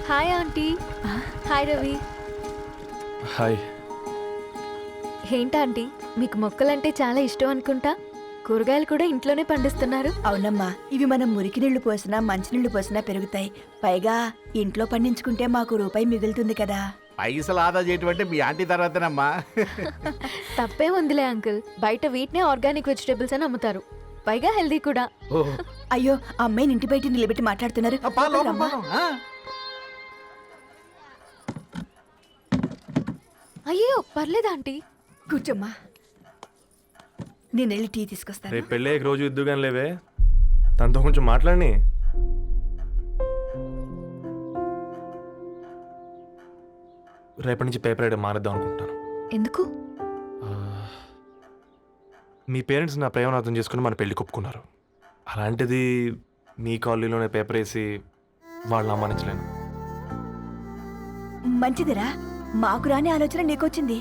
Hi aunty. Hi Ravi. Hi. ఏంటా aunty, మీకు మొక్కలంటే చాలా ఇష్టం అనుకుంటా. కూరగాయలు కూడా ఇంట్లోనే పండిస్తున్నారు. అవునమ్మా, ఇవి మనం మురికి నీళ్లు పోసినా మంచినీళ్లు పోసినా పెరుగుతాయి. పైగా ఇంట్లో పండించుకుంటే మాకు రూపాయి మిగులుతుంది కదా. పైసలు ఆదా చేయటం అంటే మీ ఆంటీ తర్వాతనమ్మా. తప్పే ఉందిలే అంకుల్, బయట వీటినే ఆర్గానిక్ వెజిటేబుల్స్ అని అమ్ముతారు, పైగా హెల్దీ కూడా. అయ్యో, ఆ అమ్మాయిని ఇంటి బయట నిలబెట్టి మాట్లాడుతున్నారు. రమ్మా. అయ్యో పర్లేదు ఆంటీ. కూర్చోమ్మా, నేను వెళ్ళి టీ తీసుకొస్తాను. రేపు పెళ్ళి రోజు ఇద్దుగాని లేవే, తనతో కొంచెం మాట్లాడి. రేపటి నుంచి పేపర్ వేయడం మానేద్దాం అనుకుంటాను. ఎందుకు? మీ పేరెంట్స్ నా ప్రేమను అర్థం చేసుకుని మన పెళ్లి ఒప్పుకున్నారు. అలాంటిది మీ కాలనీలోనే పేపర్ వేసి వాళ్ళని అమ్మానించలేను. మంచిదిరా, మాకు రాని ఆలోచన నీకొచ్చింది.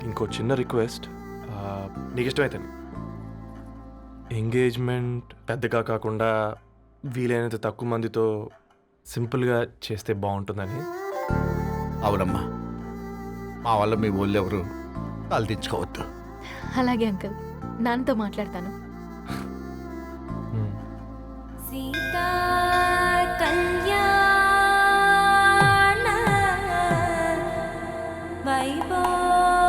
ఇంకో చిన్న రిక్వెస్ట్, నీకు ఇష్టమైతే ఎంగేజ్మెంట్ పెద్దగా కాకుండా వీలైనంత తక్కువ మందితో సింపుల్గా చేస్తే బాగుంటుందని. అవునమ్మా, మా వల్ల మీ ఊళ్ళో ఎవరు కాలు తెచ్చుకోవద్దు. అలాగే అంకుల్, నాన్నతో మాట్లాడతాను. సీతా కళ్యాణ వైభోగమే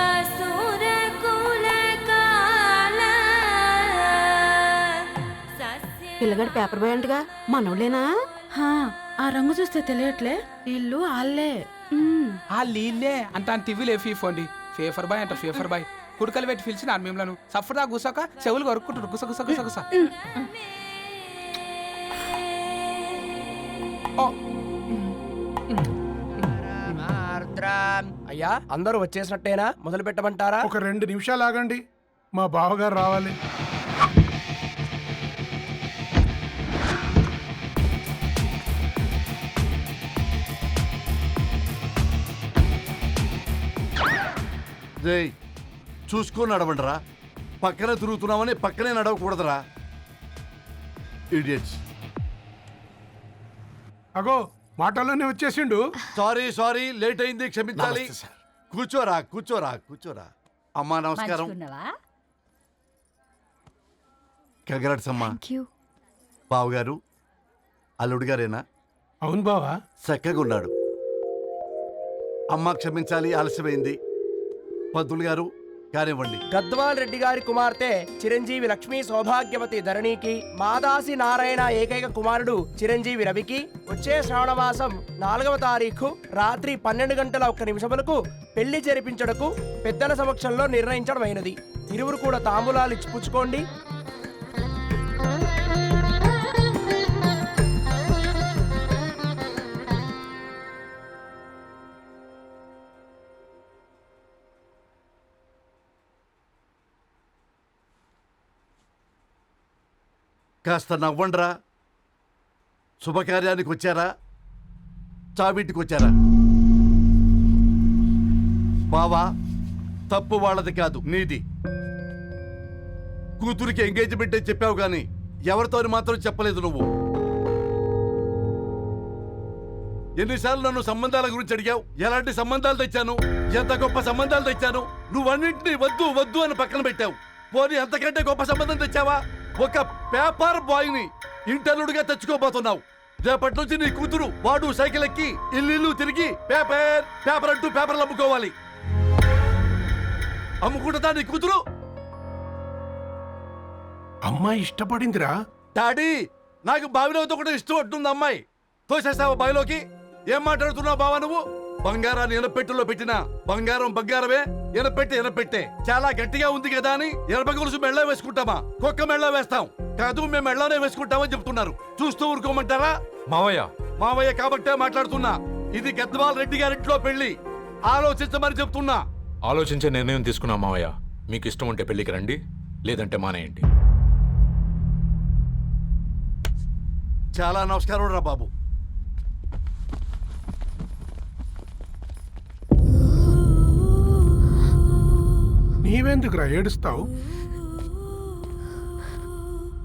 అసుర కుల కాల పిల్లగాడు పేపర్ బాయ్ అంటగా మనోళ్ళేనా? ఆ రంగు చూస్తే తెలియట్లే, ఇల్లు ఆళ్ళే. ఆ లీల్లే అంత టీవీలే ఫీఫోండి. ఫేఫర్ బాయ్ అంట, ఫేఫర్ బాయ్. కుడుకలు పెట్టి పిలిచిన మిమ్మల్ని సఫర్దా గుసక చెవులు కొరుక్కుంటారు. గుస గుస గుస గుస. అయ్యా, అందరూ వచ్చేసినట్టేనా? మొదలు పెట్టమంటారా? ఒక 2 నిమిషాలు ఆగండి, మా బావగారు రావాలి. చూసుకొని నడవండిరా. పక్కనే తిరుగుతున్నామని పక్కనే నడవకూడదురా. ఇడియట్స్. అగో, మాటల్లోనే వచ్చేసిండు. సారీ లేట్ అయింది, క్షమించాలి. కూర్చోరా కూర్చోరా కూర్చోరా. అమ్మా నమస్కారం. కంగ్రాట్స్ అమ్మా. బావగారు అల్లుడు గారేనా? అవును బావా, చక్కగా ఉన్నాడు. అమ్మ క్షమించాలి, ఆలస్యమైంది. పంతులు గారు కానివ్వండి. గద్వాల్ రెడ్డి గారి కుమార్తె చిరంజీవి లక్ష్మీ సౌభాగ్యవతి ధరణికి, మాదాసి నారాయణ ఏకైక కుమారుడు చిరంజీవి రవికి వచ్చే శ్రావణమాసం 4వ తారీఖు రాత్రి 12 గంటల 1 నిమిషములకు పెళ్లి జరిపించడకు పెద్దల సమక్షంలో నిర్ణయించడమైనది. ఇరువురు కూడా తాంబూలాలు ఇచ్చి పుచ్చుకోండి. కాస్త నవ్వండ్రా. శుభకార్యానికి వచ్చారా, చావింటికి వచ్చారా? బావా, తప్పు వాళ్ళది కాదు, నీది. కూతురికి ఎంగేజ్మెంట్ అని చెప్పావు కానీ ఎవరితో మాత్రం చెప్పలేదు నువ్వు. ఎన్నిసార్లు నన్ను సంబంధాల గురించి అడిగావు? ఎలాంటి సంబంధాలు తెచ్చాను, ఎంత గొప్ప సంబంధాలు తెచ్చాను. నువ్వన్నింటినీ వద్దు వద్దు అని పక్కన పెట్టావు. పోనీ అంతకంటే గొప్ప సంబంధం తెచ్చావా? ఒక పేపర్ బాయ్ ని ఇంటర్లుడిగా తెచ్చుకోబోతున్నావు. రేపటి నుంచి నీ కూతురు వాడు సైకిల్ ఎక్కి ఇల్లు తిరిగి పేపర్ పేపర్ అంటూ పేపర్లు అమ్ముకోవాలి. అమ్ముకుంటుందా నీ కూతురు? అమ్మాయి ఇష్టపడిందిరా. డాడీ, నాకు బావిలోతో కూడా ఇష్టం అంటుంది అమ్మాయి. తోసేస్తావా బావిలోకి? ఏం మాట్లాడుతున్నావు బావా నువ్వు? బంగారాన్ని ఎనపెట్టులో పెట్టినా బంగారం బంగారమే, ఎనపెట్టే చాలా గట్టిగా ఉంది కదా అని ఎనప గొలుసు మెళ్ళ వేసుకుంటామా? కుక్క మెళ్ళ వేస్తాం కాదు, మేము మెళ్ళనే వేసుకుంటామని చెప్తున్నారు. చూస్తూ ఊరుకోమంటారా? మావయ్య కాబట్టే మాట్లాడుతున్నా. ఇది గద్వాల్ రెడ్డి గారింట్లో పెళ్లి, ఆలోచించమని చెప్తున్నా. ఆలోచించే నిర్ణయం తీసుకున్నా మావయ్య. మీకు ఇష్టం ఉంటే పెళ్లికి రండి, లేదంటే మానేయండి. చాలా నమస్కారం రా బాబు. నీవెందుకురా ఏడుస్తావు?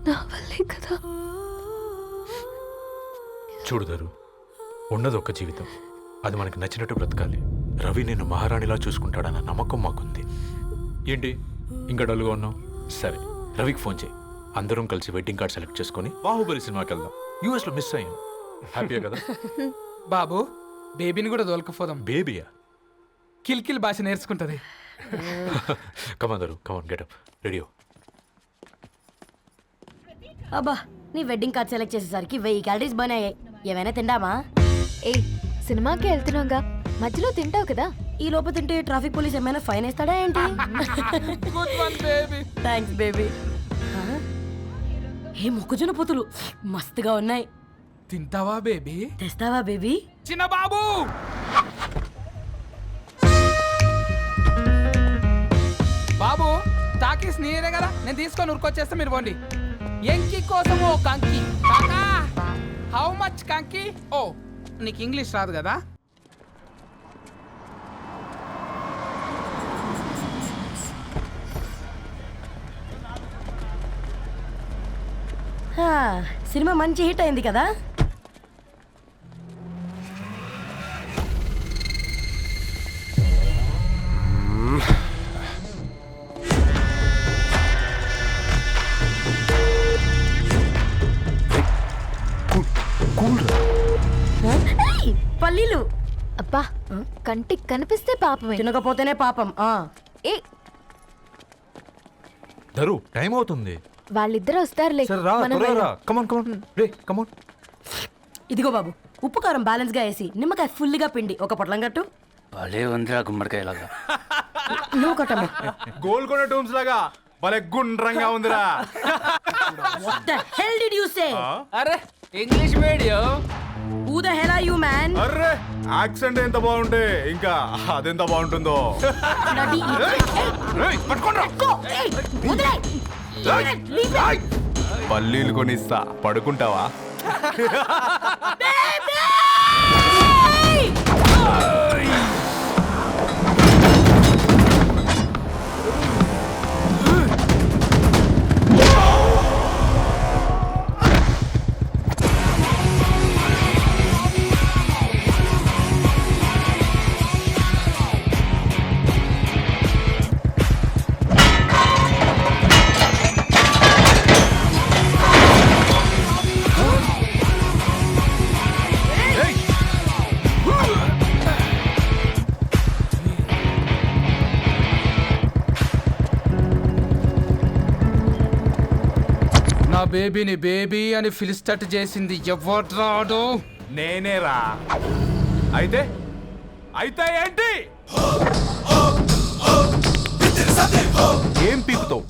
నా వల్లే కదా. చూడుదారు, ఉన్నది ఒక్క జీవితం, అది మనకి నచ్చినట్టు బ్రతకాలి. రవి నేను మహారాణిలా చూసుకుంటాడన్న నమ్మకం మాకుంది. ఏంటి ఇంకా డల్గా ఉన్నావు? సరే, రవికి ఫోన్ చేయి. అందరం కలిసి వెడ్డింగ్ కార్డ్ సెలెక్ట్ చేసుకొని బాహుబలి సినిమాకి వెళ్దాం. యూఎస్లో మిస్ అయ్యాం. హ్యాపీయా కదా? బాబు, బేబీని కూడా దోలకపోదాం. బేబీయా? కిల్కిల్ భాష నేర్చుకుంటది. కమాన్ దరు, కమాన్, గెటప్, రెడీ. అబ్బా, నీ వెడ్డింగ్ కార్డ్ సెలెక్ట్ చేసేసరికి 1000 క్యాలరీస్ బర్న్ అయ్యాయి. ఏమైనా తిండామా? ఏ సినిమాకి వెళ్తున్నాగా, మధ్యలో తింటావు కదా. ఈ లోపు తింటే ట్రాఫిక్ పోలీస్ ఏమైనా ఫైన్ వేస్తాడా ఏంటి? Good one baby. Thanks baby. ఏ మొక్కజొన్న పొతులు మస్తుగా ఉన్నాయి. తింటావా బేబీ? తెస్తావా బేబీ? చిన్న బాబు, బాబు టాకీస్ నీరే కదా, నేను తీసుకొని ఉరుకొచ్చేస్తే మీరు పోండి. ఎంకి కోసం ఓ కంకి. కాకా, హౌ మచ్ కంకి? ఓ, నీకు ఇంగ్లీష్ రాదు కదా. హా, సినిమా మంచి హిట్ అయింది కదా. ఏయ్, పల్లీలు అబ్బా, కంటికి కనిపిస్తే పాపమే. తినకపోతేనే పాపం. ఏ దరు, టైం అవుతుంది. వాళ్ళిద్దరూ వస్తారులే. సరే రా, మనం త్వరగా రా. వెళ్దాం. కమాన్ కమాన్ రే, కమాన్. ఇదిగో బాబు, ఉప్పు కారం బ్యాలెన్స్ గా వేసి నిమ్మకాయ ఫుల్గా పిండి ఒక పొట్లం కట్టు. భలే ఉందిరా గుమ్మడికాయలాగా. నువ్వు కట్టమ్మా. గోల్కొండ టూమ్స్ లాగా భలే గుండ్రంగా ఉందిరా. What the hell did you say? అరే English medium. Who the hell are you, man? Array, accent ఎంత బాగుంటే ఇంకా అదెంత బాగుంటుందో. Bloody idiot. Hey, go. Hey, వదిలేయ్. Leave it. పల్లీలు కొనిస్తా, పడుకుంటావా? Baby! నా బేబీని బేబీ అని పిలిచేటట్టు చేసింది ఎవడ్రాడు? నేనేరా. అయితే అయితే ఏంటి? ఏం పీకుతావు?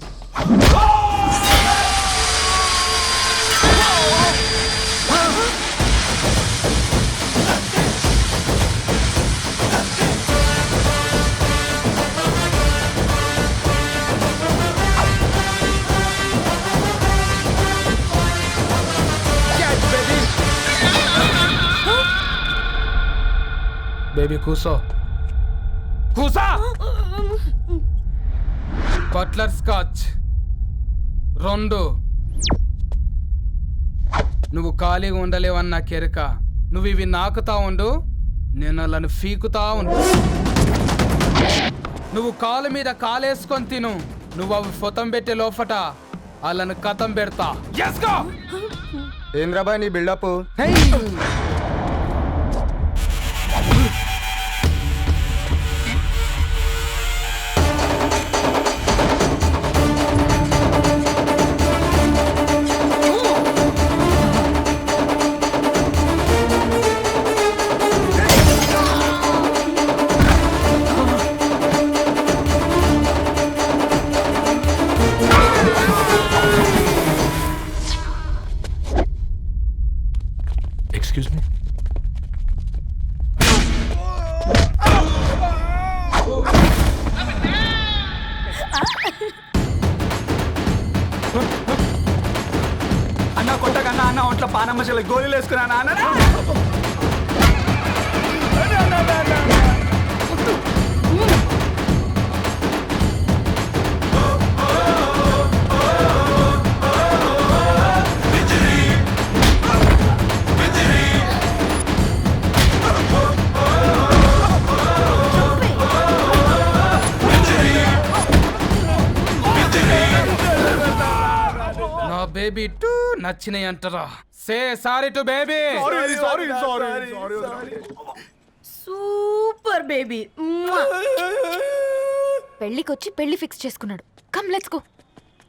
బేబీ కూసో, కూసా. Buttler scotch 2. నువ్వు ఖాళీగా ఉండలేవన్న కెరక. నువ్వు ఇవి నాకుతా ఉండు, నేను వాళ్ళని ఫీకుతా ఉండు. నువ్వు కాలు మీద కాలేసుకొని తిను. నువ్వు అవి ఫొతం పెట్టే లోపట వాళ్ళని కథం పెడతా. ఏం రాబాయ్ నీ బిల్డప్? Excuse me. అన్న కొట్టకన్నా అన్న ఒంట్లో పానమ్మశల గోళీలు వేసుకున్నా అన్న. బేబీ టూ నచ్చినాయి అంటారా? Say sorry to baby. Super baby. పెళ్ళికొచ్చి పెళ్లి ఫిక్స్ చేసుకున్నాడు. Come let's go.